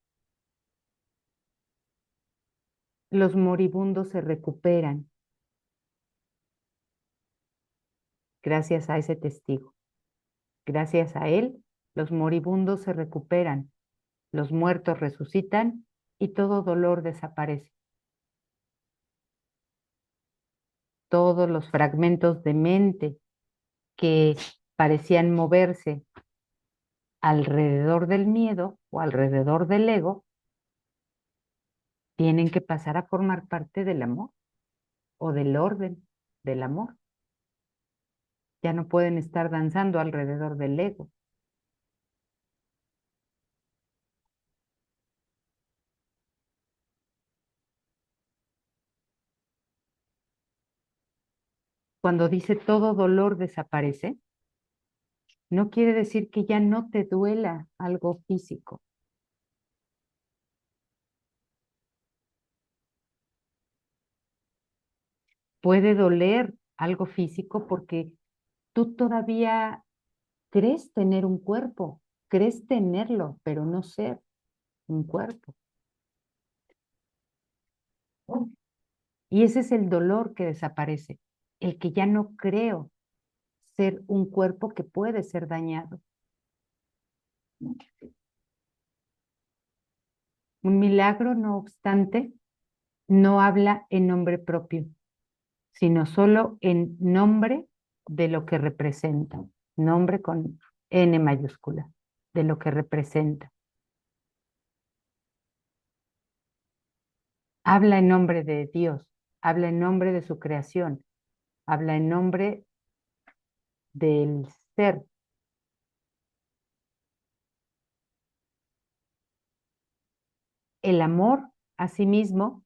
los moribundos se recuperan, gracias a ese testigo. Gracias a él, los moribundos se recuperan, los muertos resucitan y todo dolor desaparece. Todos los fragmentos de mente que parecían moverse alrededor del miedo o alrededor del ego, tienen que pasar a formar parte del amor o del orden del amor. Ya no pueden estar danzando alrededor del ego. Cuando dice todo dolor desaparece, no quiere decir que ya no te duela algo físico. Puede doler algo físico porque tú todavía crees tener un cuerpo, crees tenerlo, pero no ser un cuerpo. Y ese es el dolor que desaparece, el que ya no creo ser un cuerpo que puede ser dañado. Un milagro, no obstante, no habla en nombre propio, sino solo en nombre de lo que representa. Nombre con N mayúscula, de lo que representa. Habla en nombre de Dios, habla en nombre de su creación, habla en nombre del ser. El amor, asimismo,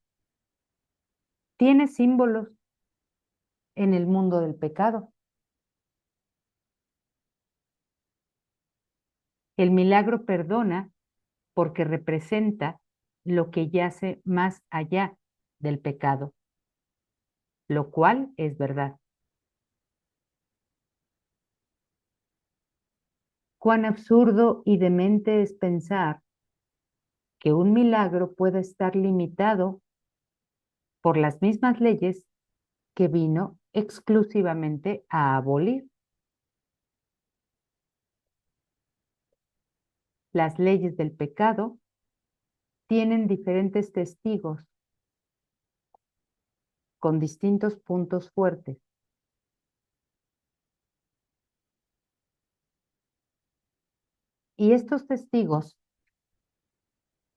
tiene símbolos en el mundo del pecado. El milagro perdona porque representa lo que yace más allá del pecado, lo cual es verdad. Cuán absurdo y demente es pensar que un milagro pueda estar limitado por las mismas leyes que vino exclusivamente a abolir. Las leyes del pecado tienen diferentes testigos con distintos puntos fuertes. Y estos testigos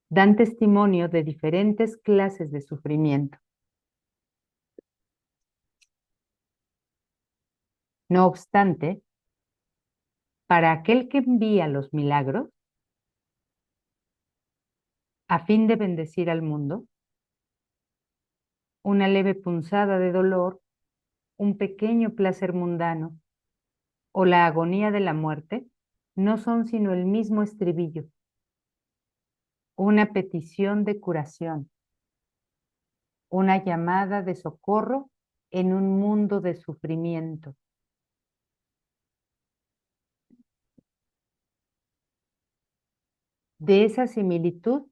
dan testimonio de diferentes clases de sufrimiento. No obstante, para aquel que envía los milagros, a fin de bendecir al mundo, una leve punzada de dolor, un pequeño placer mundano o la agonía de la muerte no son sino el mismo estribillo, una petición de curación, una llamada de socorro en un mundo de sufrimiento. De esa similitud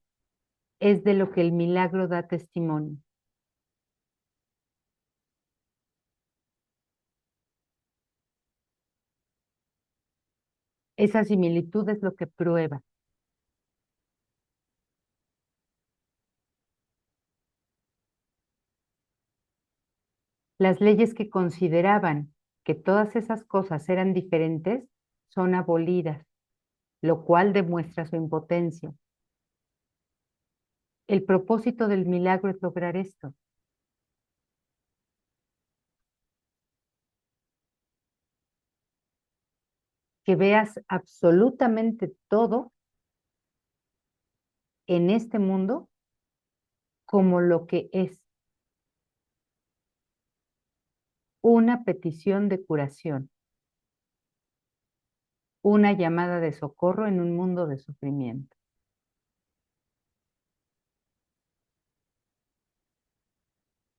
es de lo que el milagro da testimonio. Esa similitud es lo que prueba. Las leyes que consideraban que todas esas cosas eran diferentes son abolidas, lo cual demuestra su impotencia. El propósito del milagro es lograr esto. Que veas absolutamente todo en este mundo como lo que es una petición de curación, una llamada de socorro en un mundo de sufrimiento.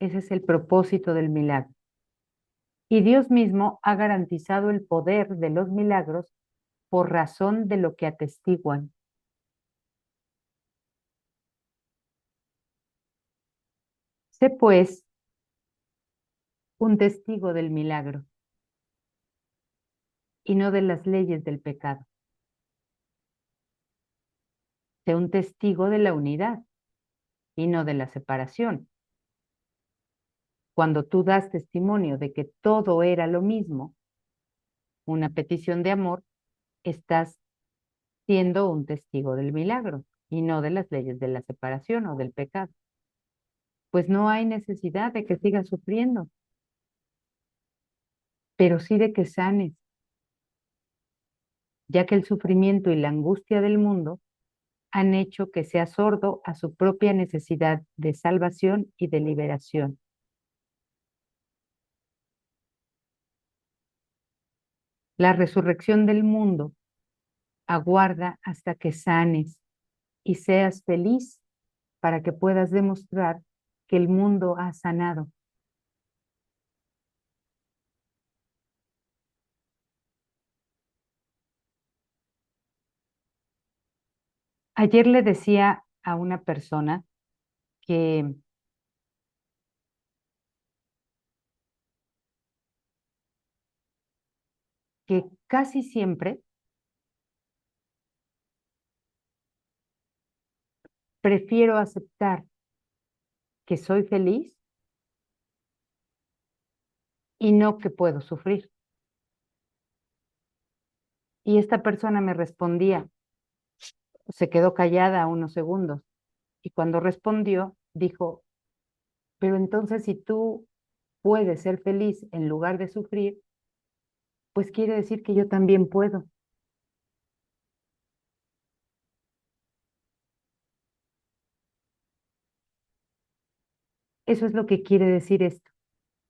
Ese es el propósito del milagro. Y Dios mismo ha garantizado el poder de los milagros por razón de lo que atestiguan. Sé pues un testigo del milagro y no de las leyes del pecado. Sé un testigo de la unidad y no de la separación. Cuando tú das testimonio de que todo era lo mismo, una petición de amor, estás siendo un testigo del milagro y no de las leyes de la separación o del pecado. Pues no hay necesidad de que sigas sufriendo, pero sí de que sanes, ya que el sufrimiento y la angustia del mundo han hecho que sea sordo a su propia necesidad de salvación y de liberación. La resurrección del mundo aguarda hasta que sanes y seas feliz para que puedas demostrar que el mundo ha sanado. Ayer le decía a una persona que casi siempre prefiero aceptar que soy feliz y no que puedo sufrir. Y esta persona me respondía, se quedó callada unos segundos y cuando respondió dijo, pero entonces si tú puedes ser feliz en lugar de sufrir, pues quiere decir que yo también puedo. Eso es lo que quiere decir esto.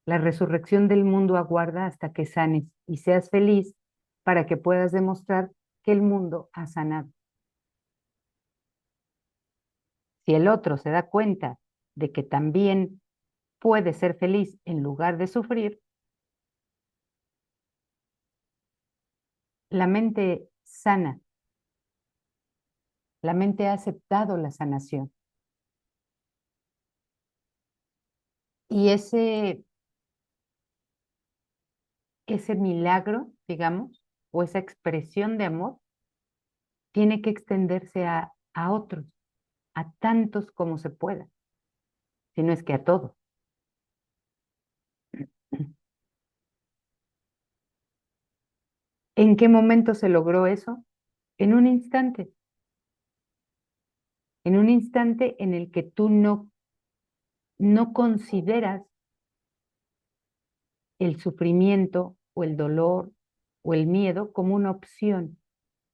La resurrección del mundo aguarda hasta que sanes y seas feliz para que puedas demostrar que el mundo ha sanado. Si el otro se da cuenta de que también puede ser feliz en lugar de sufrir, la mente sana, la mente ha aceptado la sanación. Y ese milagro, digamos, o esa expresión de amor, tiene que extenderse a otros, a tantos como se pueda, si no es que a todos. ¿En qué momento se logró eso? En un instante en el que tú no consideras el sufrimiento o el dolor o el miedo como una opción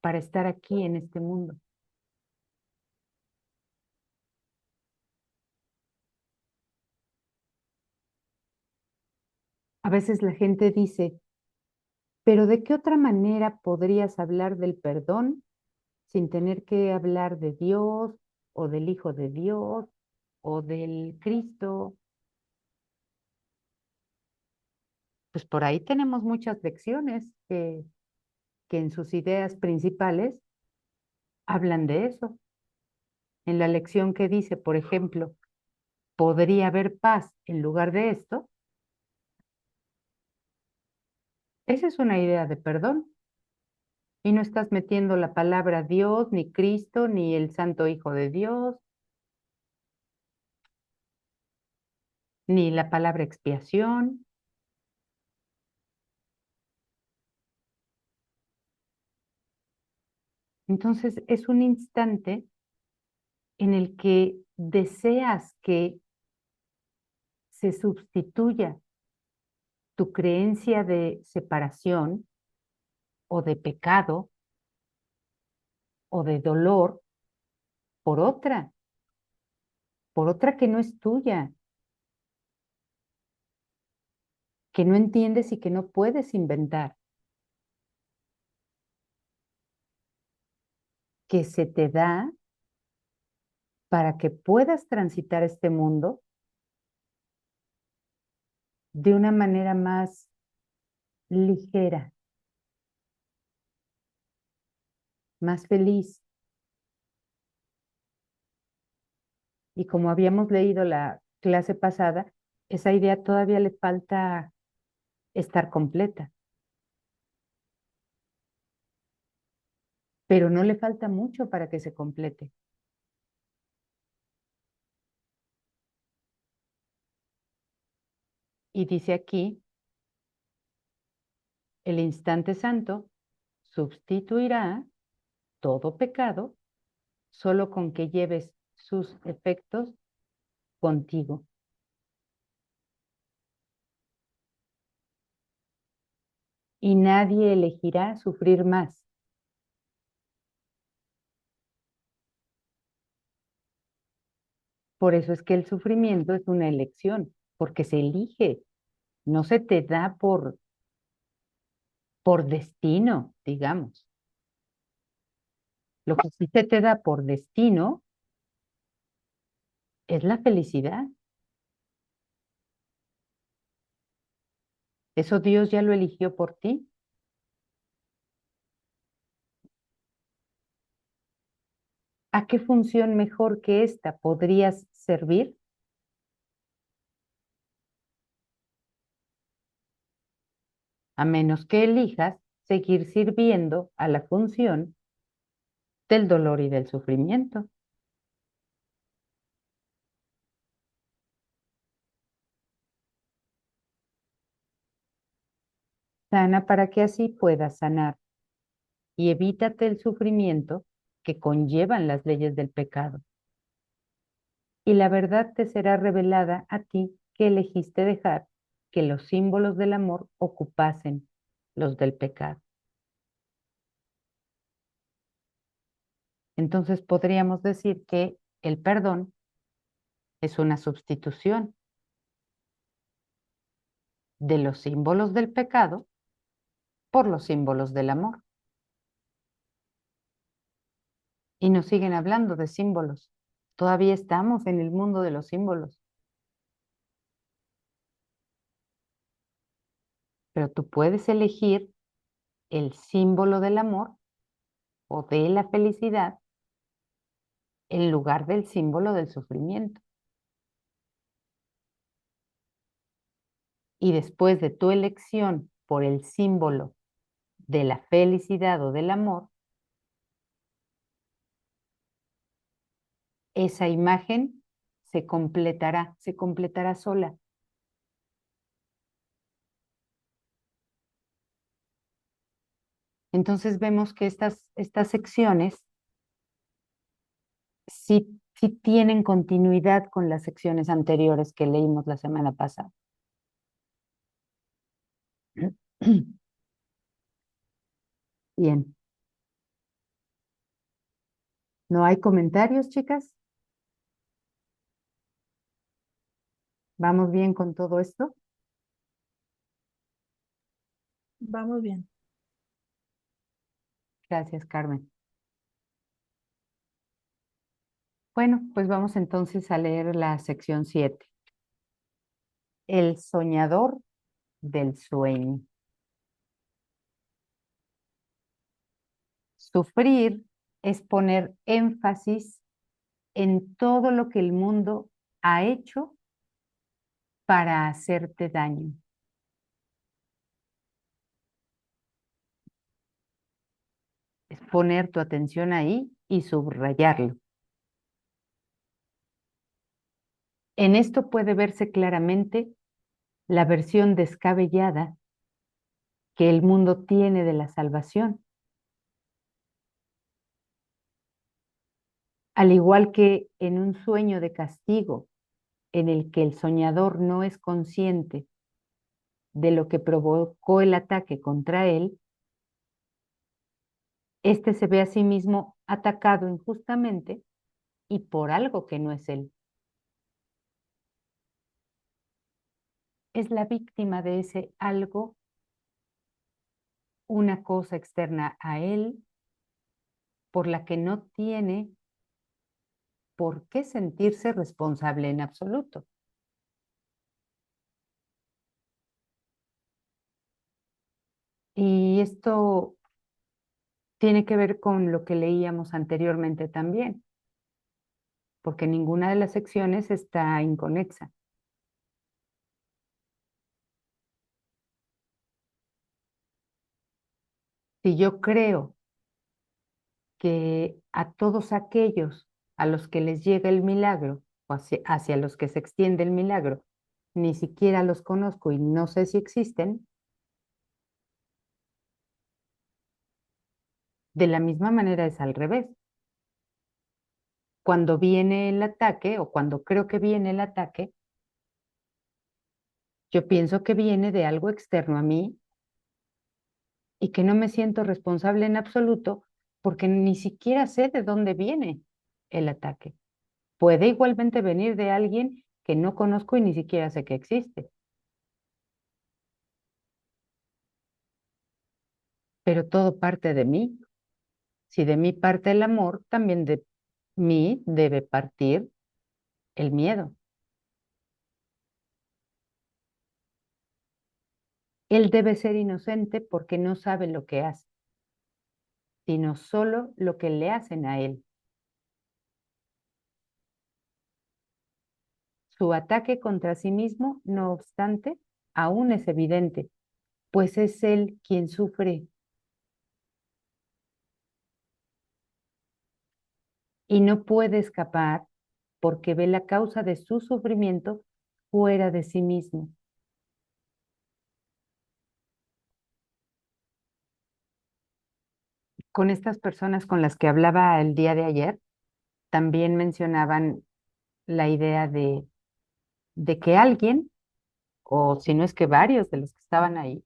para estar aquí en este mundo. A veces la gente dice, pero ¿de qué otra manera podrías hablar del perdón sin tener que hablar de Dios o del Hijo de Dios o del Cristo? Pues por ahí tenemos muchas lecciones que en sus ideas principales hablan de eso. En la lección que dice, por ejemplo, ¿podría haber paz en lugar de esto? Esa es una idea de perdón. Y no estás metiendo la palabra Dios, ni Cristo, ni el Santo Hijo de Dios, ni la palabra expiación. Entonces es un instante en el que deseas que se sustituya tu creencia de separación o de pecado o de dolor por otra que no es tuya, que no entiendes y que no puedes inventar, que se te da para que puedas transitar este mundo de una manera más ligera, más feliz. Y como habíamos leído la clase pasada, esa idea todavía le falta estar completa, pero no le falta mucho para que se complete. Y dice aquí, el instante santo sustituirá todo pecado solo con que lleves sus efectos contigo. Y nadie elegirá sufrir más. Por eso es que el sufrimiento es una elección, porque se elige, no se te da por destino, digamos. Lo que sí se te da por destino es la felicidad. Eso Dios ya lo eligió por ti. ¿A qué función mejor que esta podrías servir? A menos que elijas seguir sirviendo a la función del dolor y del sufrimiento. Sana para que así puedas sanar y evítate el sufrimiento que conllevan las leyes del pecado. Y la verdad te será revelada a ti que elegiste dejar que los símbolos del amor ocupasen los del pecado. Entonces podríamos decir que el perdón es una sustitución de los símbolos del pecado por los símbolos del amor. Y nos siguen hablando de símbolos. Todavía estamos en el mundo de los símbolos. Pero tú puedes elegir el símbolo del amor o de la felicidad en lugar del símbolo del sufrimiento. Y después de tu elección por el símbolo de la felicidad o del amor, esa imagen se completará sola. Entonces vemos que estas secciones sí tienen continuidad con las secciones anteriores que leímos la semana pasada. Bien. ¿No hay comentarios, chicas? ¿Vamos bien con todo esto? Vamos bien. Gracias, Carmen. Bueno, pues vamos entonces a leer la sección 7. El soñador del sueño. Sufrir es poner énfasis en todo lo que el mundo ha hecho para hacerte daño. Es poner tu atención ahí y subrayarlo. En esto puede verse claramente la versión descabellada que el mundo tiene de la salvación. Al igual que en un sueño de castigo en el que el soñador no es consciente de lo que provocó el ataque contra él, este se ve a sí mismo atacado injustamente y por algo que no es él. Es la víctima de ese algo, una cosa externa a él, por la que no tiene por qué sentirse responsable en absoluto. Y esto tiene que ver con lo que leíamos anteriormente también, porque ninguna de las secciones está inconexa. Si yo creo que a todos aquellos a los que les llega el milagro, o hacia los que se extiende el milagro, ni siquiera los conozco y no sé si existen, de la misma manera es al revés. Cuando viene el ataque o cuando creo que viene el ataque, yo pienso que viene de algo externo a mí y que no me siento responsable en absoluto porque ni siquiera sé de dónde viene el ataque. Puede igualmente venir de alguien que no conozco y ni siquiera sé que existe. Pero todo parte de mí. Si de mí parte el amor, también de mí debe partir el miedo. Él debe ser inocente porque no sabe lo que hace, sino solo lo que le hacen a él. Su ataque contra sí mismo, no obstante, aún es evidente, pues es él quien sufre y no puede escapar porque ve la causa de su sufrimiento fuera de sí mismo. Con estas personas con las que hablaba el día de ayer, también mencionaban la idea de que alguien, o si no es que varios de los que estaban ahí,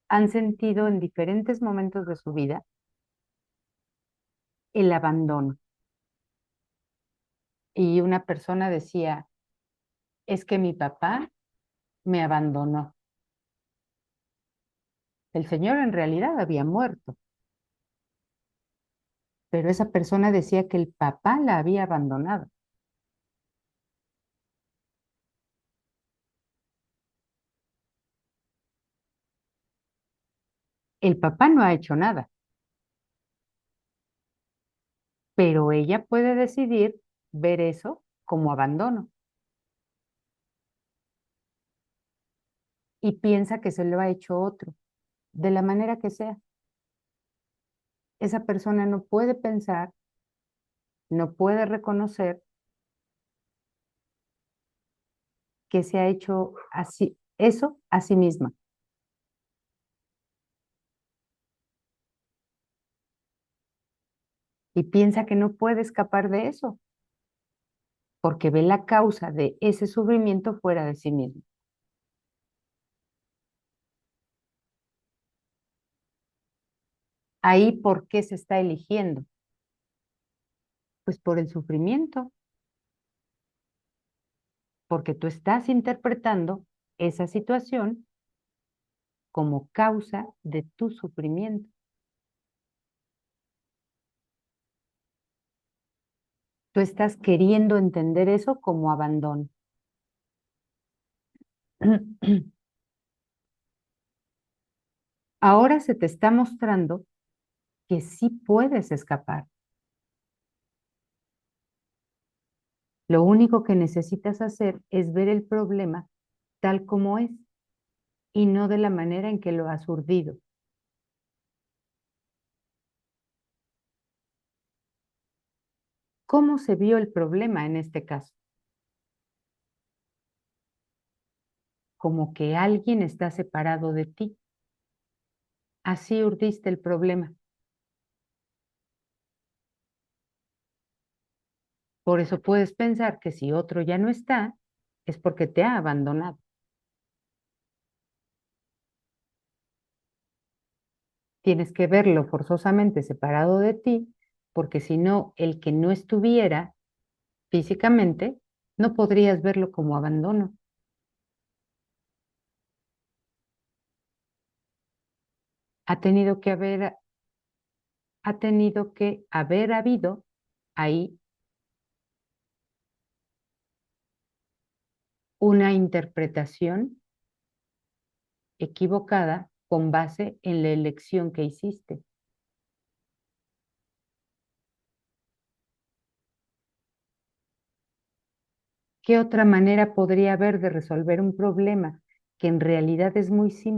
han sentido en diferentes momentos de su vida el abandono. Y una persona decía, es que mi papá me abandonó. El señor en realidad había muerto, pero esa persona decía que el papá la había abandonado. El papá no ha hecho nada, pero ella puede decidir ver eso como abandono y piensa que se lo ha hecho otro, de la manera que sea. Esa persona no puede pensar, no puede reconocer que se ha hecho así, eso a sí misma. Y piensa que no puede escapar de eso, porque ve la causa de ese sufrimiento fuera de sí mismo. Ahí, ¿por qué se está eligiendo? Pues por el sufrimiento, porque tú estás interpretando esa situación como causa de tu sufrimiento. Tú estás queriendo entender eso como abandono. Ahora se te está mostrando que sí puedes escapar. Lo único que necesitas hacer es ver el problema tal como es y no de la manera en que lo has urdido. ¿Cómo se vio el problema en este caso? Como que alguien está separado de ti. Así urdiste el problema. Por eso puedes pensar que si otro ya no está, es porque te ha abandonado. Tienes que verlo forzosamente separado de ti, porque si no, el que no estuviera físicamente, no podrías verlo como abandono. Ha tenido que haber habido ahí una interpretación equivocada con base en la elección que hiciste. ¿Qué otra manera podría haber de resolver un problema que en realidad es muy simple?